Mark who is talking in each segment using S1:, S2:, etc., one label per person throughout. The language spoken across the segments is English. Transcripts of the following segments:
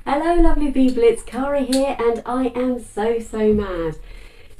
S1: Hello lovely people, it's Cara here and I am so mad.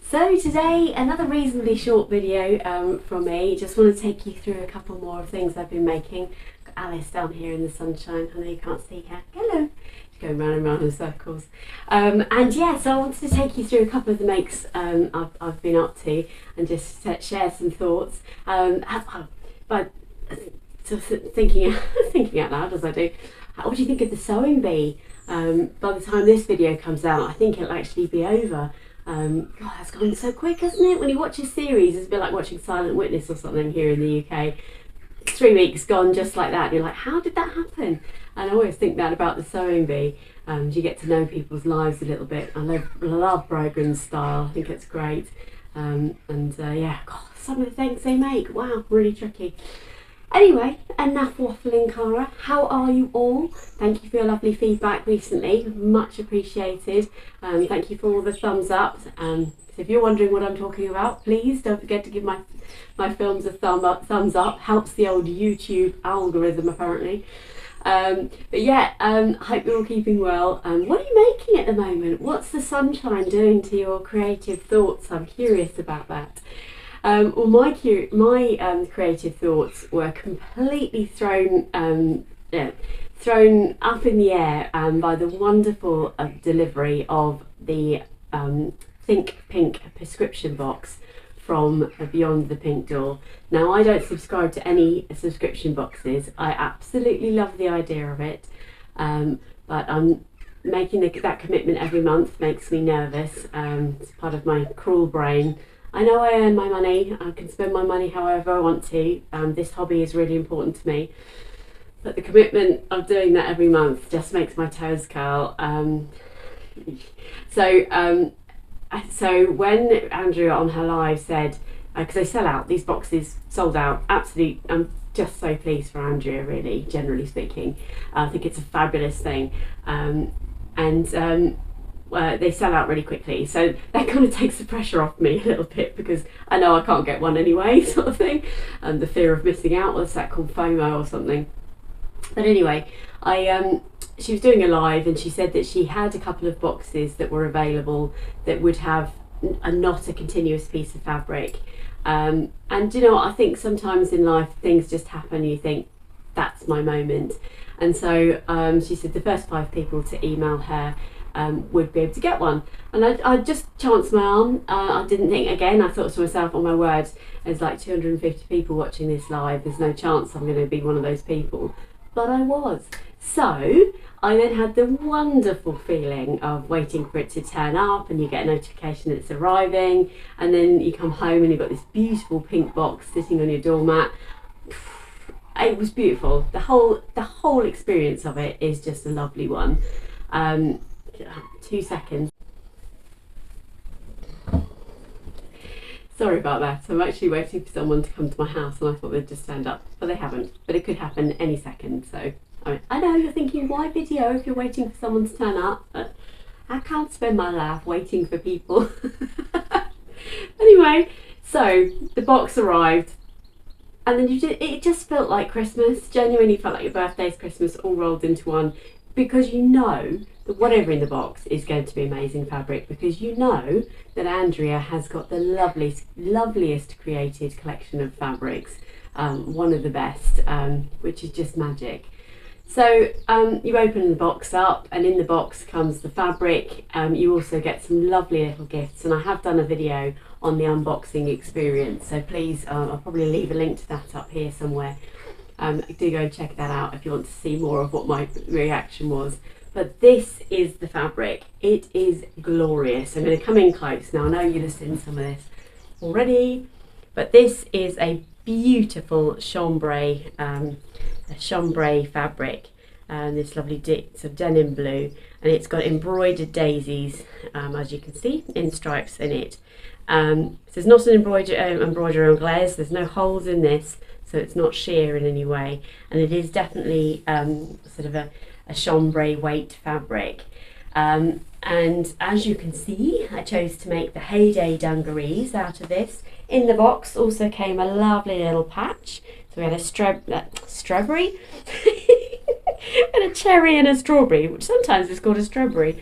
S1: So today, another reasonably short video from me. Just want to take you through a couple more of things I've been making. Got Alice down here in the sunshine, I know you can't see her. Hello! She's going round and round in circles. And yeah, so I wanted to take you through a couple of the makes I've been up to and just share some thoughts. But sort of thinking out loud as I do, what do you think of the sewing bee? By the time this video comes out, I think it'll actually be over. God, that's gone so quick, hasn't it? When you watch a series, it's a bit like watching Silent Witness or something here in the UK. 3 weeks gone just like that. You're like, how did that happen? And I always think that about the sewing bee. You get to know people's lives a little bit. I love Brogren's style. I think it's great. Yeah, God, some of the things they make, wow, really tricky. Anyway, enough waffling, Cara. How are you all? Thank you for your lovely feedback recently, much appreciated. Thank you for all the thumbs up. So if you're wondering what I'm talking about, please don't forget to give my films a thumbs up. Helps the old YouTube algorithm apparently. But yeah, I hope you're all keeping well. What are you making at the moment? What's the sunshine doing to your creative thoughts? I'm curious about that. Well, my creative thoughts were completely thrown up in the air by the wonderful delivery of the Think Pink prescription box from Beyond the Pink Door. Now, I don't subscribe to any subscription boxes. I absolutely love the idea of it, but I'm making that commitment every month makes me nervous. It's part of my cruel brain. I know I earn my money, I can spend my money however I want to. This hobby is really important to me. But the commitment of doing that every month just makes my toes curl. So when Andrea on her live said, because they sell out, these boxes sold out, absolutely, I'm just so pleased for Andrea really, generally speaking. I think it's a fabulous thing. They sell out really quickly, so that kind of takes the pressure off me a little bit because I know I can't get one anyway, sort of thing, and the fear of missing out. What's that called, FOMO or something? But anyway, she was doing a live and she said that she had a couple of boxes that were available that would have not a continuous piece of fabric, and you know what, I think sometimes in life things just happen and you think that's my moment. And so she said the first 5 people to email her would be able to get one, and I just chanced my arm. I didn't think, again, I thought to myself, oh my word, there's like 250 people watching this live, there's no chance I'm going to be one of those people, but I was. So I then had the wonderful feeling of waiting for it to turn up, and you get a notification that it's arriving, and then you come home and you've got this beautiful pink box sitting on your doormat. It was beautiful. The whole experience of it is just a lovely one. 2 seconds. Sorry about that. I'm actually waiting for someone to come to my house and I thought they'd just stand up, but they haven't. But it could happen any second. So I know you're thinking, why video if you're waiting for someone to turn up? But I can't spend my life waiting for people. Anyway, so the box arrived, and then it just felt like Christmas. Genuinely felt like your birthday's Christmas all rolled into one, because you know that whatever in the box is going to be amazing fabric, because you know that Andrea has got the loveliest created collection of fabrics, one of the best, which is just magic. So you open the box up, and in the box comes the fabric. You also get some lovely little gifts, and I have done a video on the unboxing experience, so please, I'll probably leave a link to that up here somewhere. Do go and check that out if you want to see more of what my reaction was. But this is the fabric. It is glorious. I'm going to come in close now. I know you'll have seen some of this already, but this is a beautiful chambray fabric, this lovely sort of denim blue, and it's got embroidered daisies, as you can see, in stripes in it. So there's not an embroidery anglaise. There's no holes in this, so it's not sheer in any way, and it is definitely sort of a chambray weight fabric. And as you can see, I chose to make the Heyday dungarees out of this. In the box also came a lovely little patch. So we had a strawberry and a cherry and a strawberry, which sometimes is called a strawberry.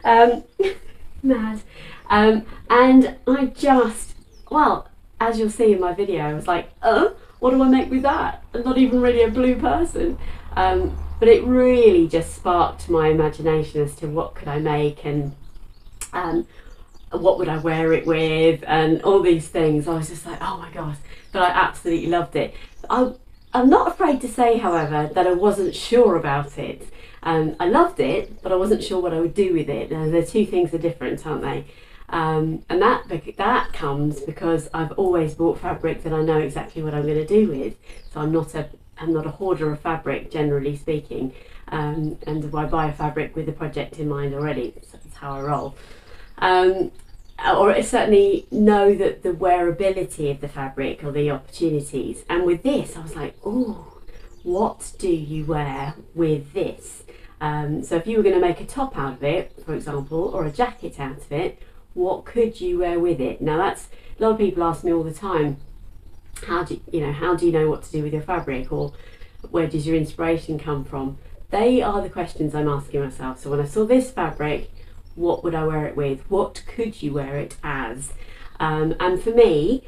S1: Mad. And I just, well, as you'll see in my video, I was like, what do I make with that? I'm not even really a blue person. But it really just sparked my imagination as to what could I make, and what would I wear it with, and all these things. I was just like, oh my gosh, but I absolutely loved it. I'm not afraid to say, however, that I wasn't sure about it. I loved it, but I wasn't sure what I would do with it. The two things are different, aren't they? And that comes because I've always bought fabric that I know exactly what I'm going to do with. So I'm not a hoarder of fabric, generally speaking, and I buy a fabric with a project in mind already. That's how I roll. Or I certainly know that the wearability of the fabric or the opportunities. And with this, I was like, oh, what do you wear with this? So if you were going to make a top out of it, for example, or a jacket out of it, what could you wear with it? Now that's, a lot of people ask me all the time, how do you know what to do with your fabric, or where does your inspiration come from? They are the questions I'm asking myself. So when I saw this fabric, what would I wear it with? What could you wear it as? And for me,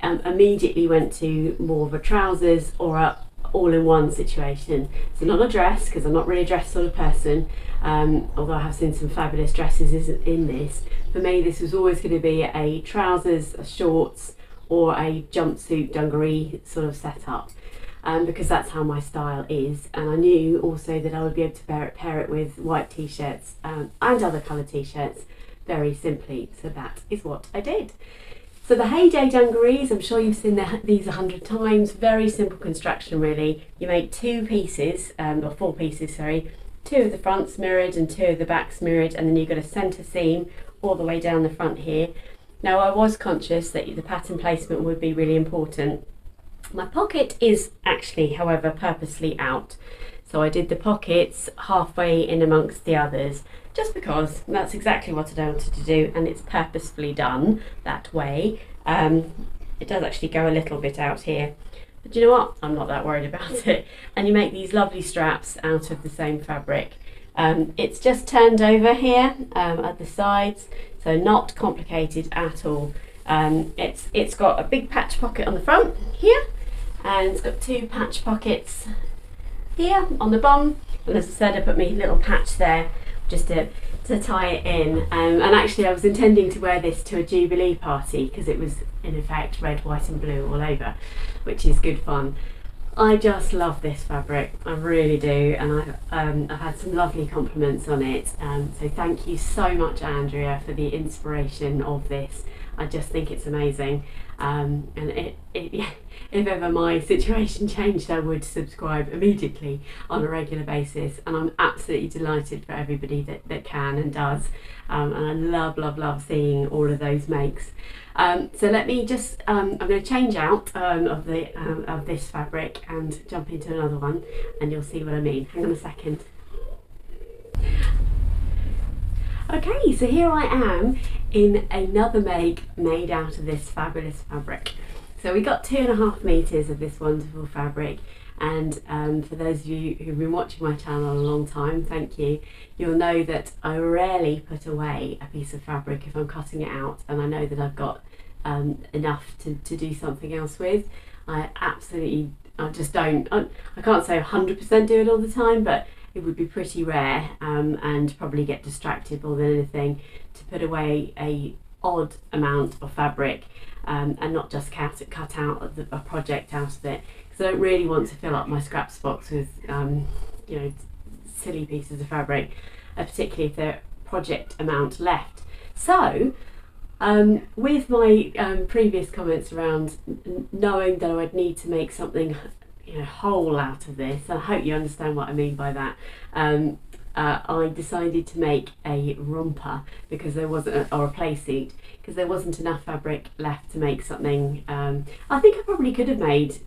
S1: immediately went to more of a trousers or a all-in-one situation. So not a dress, because I'm not really a dress sort of person, although I have seen some fabulous dresses in this. For me, this was always going to be a trousers, a shorts, or a jumpsuit dungaree sort of setup, because that's how my style is. And I knew also that I would be able to pair it with white t-shirts and other colour t-shirts very simply. So that is what I did. So the Heyday dungarees, I'm sure you've seen these 100 times. Very simple construction, really. You make two pieces, or four pieces, sorry. Two of the fronts mirrored and two of the backs mirrored, and then you've got a centre seam all the way down the front here. Now I was conscious that the pattern placement would be really important. My pocket is actually, however, purposely out. So I did the pockets halfway in amongst the others, just because that's exactly what I wanted to do, and it's purposefully done that way. It does actually go a little bit out here, but you know what? I'm not that worried about it. And you make these lovely straps out of the same fabric. It's just turned over here at the sides, so not complicated at all. It's got a big patch pocket on the front here, and it's got two patch pockets here on the bum, and as I said, I put my little patch there just to tie it in. And actually I was intending to wear this to a Jubilee party, because it was in effect red, white and blue all over, which is good fun. I just love this fabric, I really do, and I've had some lovely compliments on it, so thank you so much, Andrea, for the inspiration of this. I just think it's amazing, and if ever my situation changed, I would subscribe immediately on a regular basis, and I'm absolutely delighted for everybody that can and does, and I love seeing all of those makes. So let me just, I'm going to change out of this fabric and jump into another one, and you'll see what I mean. Hang on a second. Okay, so here I am in another make made out of this fabulous fabric. So we got 2.5 meters of this wonderful fabric, and for those of you who've been watching my channel a long time, thank you. You'll know that I rarely put away a piece of fabric if I'm cutting it out and I know that I've got enough to do something else with. I just don't, I can't say 100% do it all the time, but it would be pretty rare, and probably get distracted more than anything to put away a odd amount of fabric, and not just cut out a project out of it, because I don't really want to fill up my scraps box with you know, silly pieces of fabric, particularly if there's project amount left. So with my previous comments around knowing that I would need to make something, you know, whole out of this, I hope you understand what I mean by that. I decided to make a romper because there wasn't, or a playsuit, because there wasn't enough fabric left to make something. I think I probably could have made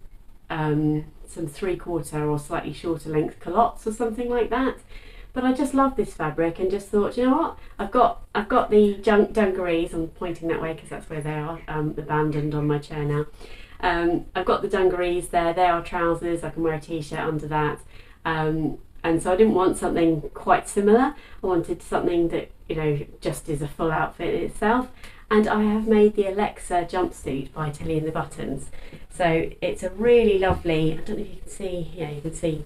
S1: some 3/4 or slightly shorter length culottes or something like that, but I just love this fabric and just thought, you know what, I've got the dungarees. I'm pointing that way because that's where they are, abandoned on my chair now. I've got the dungarees there. They are trousers. I can wear a t-shirt under that. And so I didn't want something quite similar. I wanted something that, you know, just is a full outfit in itself. And I have made the Alexa jumpsuit by Tilly and the Buttons. So it's a really lovely, I don't know if you can see, yeah, you can see,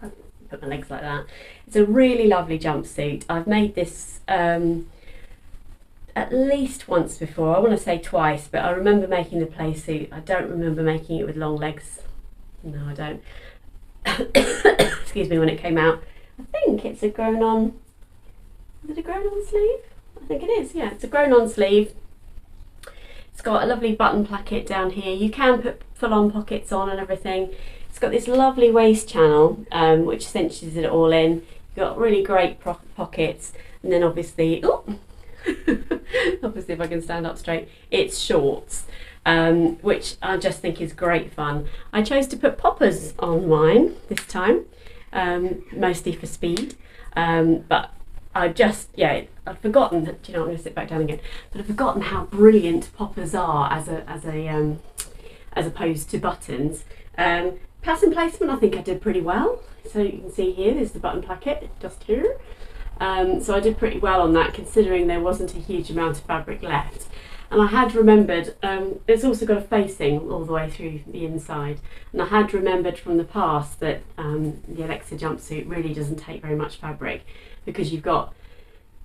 S1: I'll put my legs like that. It's a really lovely jumpsuit. I've made this at least once before. I want to say twice, but I remember making the playsuit. I don't remember making it with long legs. No, I don't. Excuse me, when it came out. I think it's a grown on, is it a grown on sleeve? I think it is, yeah, it's a grown on sleeve. It's got a lovely button placket down here. You can put full on pockets on and everything. It's got this lovely waist channel, which cinches it all in. You've got really great pockets, and then obviously, obviously if I can stand up straight, it's shorts. Which I just think is great fun. I chose to put poppers on mine this time, mostly for speed, but I just, yeah, I've forgotten that, you know, I'm going to sit back down again, but I've forgotten how brilliant poppers are as opposed to buttons. Pattern placement, I think I did pretty well. So you can see here, there's the button placket, just here. So I did pretty well on that, considering there wasn't a huge amount of fabric left. And I had remembered, it's also got a facing all the way through the inside, and I had remembered from the past that the Alexa jumpsuit really doesn't take very much fabric, because you've got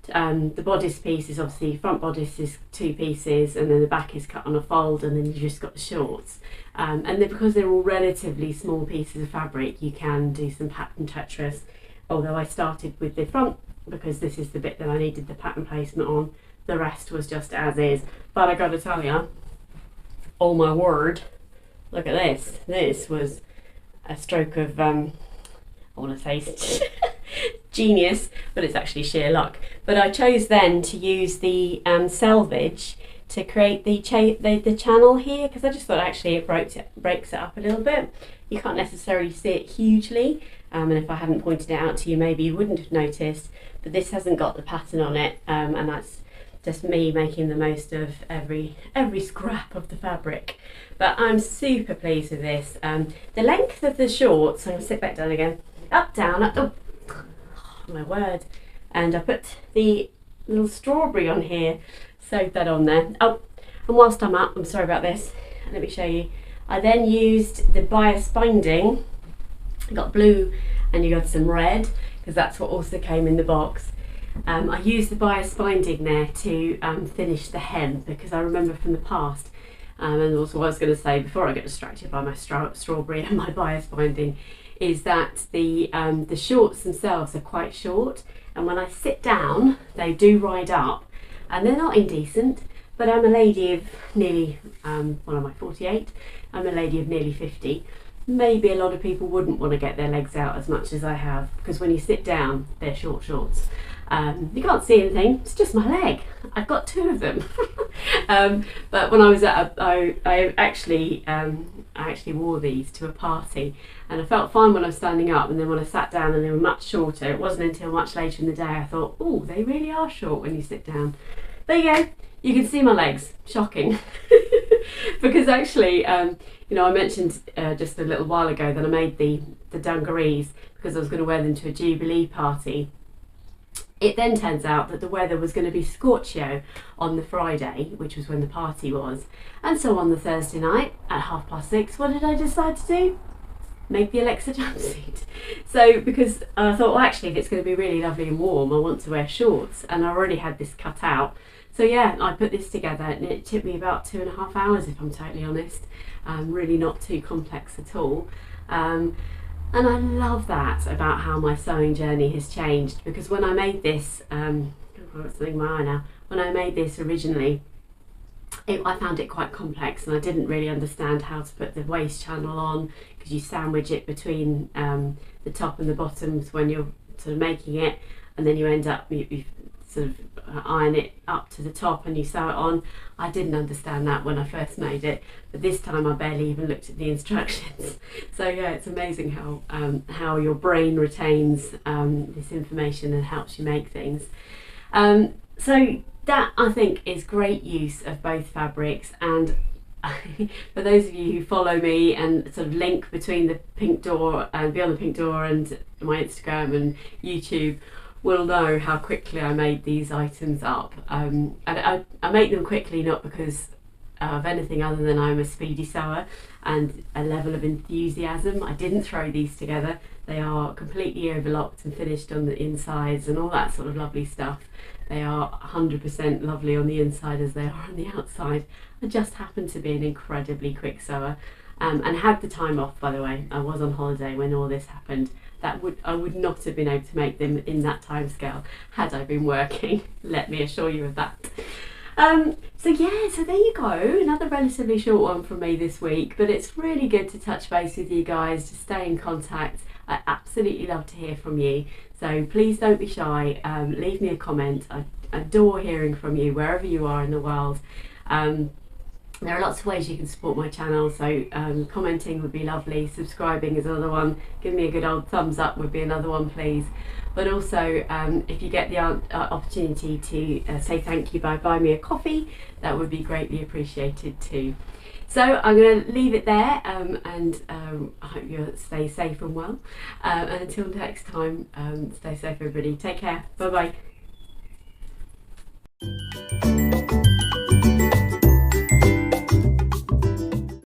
S1: the bodice piece is obviously, front bodice is 2 pieces, and then the back is cut on a fold, and then you've just got the shorts. And then because they're all relatively small pieces of fabric, you can do some pattern Tetris, although I started with the front because this is the bit that I needed the pattern placement on. The rest was just as is. But I gotta tell you, oh my word, look at this. This was a stroke of, I want to say genius, but it's actually sheer luck. But I chose then to use the selvage to create the channel here, because I just thought actually it breaks it up a little bit. You can't necessarily see it hugely, and if I hadn't pointed it out to you, maybe you wouldn't have noticed. But this hasn't got the pattern on it, and that's just me making the most of every scrap of the fabric. But I'm super pleased with this. The length of the shorts, I'm going to sit back down again, up, down, up, oh my word. And I put the little strawberry on here, sewed that on there. Oh, and whilst I'm up, I'm sorry about this, let me show you. I then used the bias binding. I got blue and you got some red, because that's what also came in the box. I used the bias binding there to finish the hem, because I remember from the past, and also what I was going to say before I get distracted by my strawberry and my bias binding, is that the shorts themselves are quite short, and when I sit down they do ride up, and they're not indecent, but I'm a lady of nearly, what am I, 48? I'm a lady of nearly 50. Maybe a lot of people wouldn't want to get their legs out as much as I have, because when you sit down they're short shorts. You can't see anything, it's just my leg. I've got 2 of them. But when I was at I actually wore these to a party, and I felt fine when I was standing up, and then when I sat down and they were much shorter, it wasn't until much later in the day I thought, oh, they really are short when you sit down. There you go, you can see my legs, shocking. Because actually, you know, I mentioned just a little while ago that I made the dungarees because I was going to wear them to a Jubilee party. It then turns out that the weather was going to be scorchio on the Friday, which was when the party was. And so on the Thursday night at 6:30, what did I decide to do? Make the Alexa jumpsuit. So because I thought, well, actually, if it's going to be really lovely and warm, I want to wear shorts, and I already had this cut out. So yeah, I put this together, and it took me about 2.5 hours, if I'm totally honest. Really not too complex at all. And I love that about how my sewing journey has changed, because when I made this, I've got something in my eye now. When I made this originally, I found it quite complex, and I didn't really understand how to put the waist channel on, because you sandwich it between the top and the bottoms when you're sort of making it, and then you end up you sort of iron it up to the top and you sew it on. I didn't understand that when I first made it, but this time I barely even looked at the instructions. So yeah, it's amazing how your brain retains this information and helps you make things. So that, I think, is great use of both fabrics. And for those of you who follow me and sort of link between the Pink Door and Beyond the Pink Door and my Instagram and YouTube, will know how quickly I made these items up. And I make them quickly not because of anything other than I'm a speedy sewer and a level of enthusiasm. I didn't throw these together. They are completely overlocked and finished on the insides and all that sort of lovely stuff. They are 100% lovely on the inside as they are on the outside. I just happen to be an incredibly quick sewer, and had the time off, by the way. I was on holiday when all this happened. I would not have been able to make them in that time scale had I been working, let me assure you of that. So yeah, so there you go, another relatively short one from me this week, but it's really good to touch base with you guys, to stay in contact. I absolutely love to hear from you, so please don't be shy, leave me a comment. I adore hearing from you wherever you are in the world. There are lots of ways you can support my channel, so commenting would be lovely, subscribing is another one, give me a good old thumbs up would be another one please. But also if you get the opportunity to say thank you by buying me a coffee, that would be greatly appreciated too. So I'm going to leave it there, and I hope you stay safe and well. And until next time, stay safe everybody, take care, bye bye.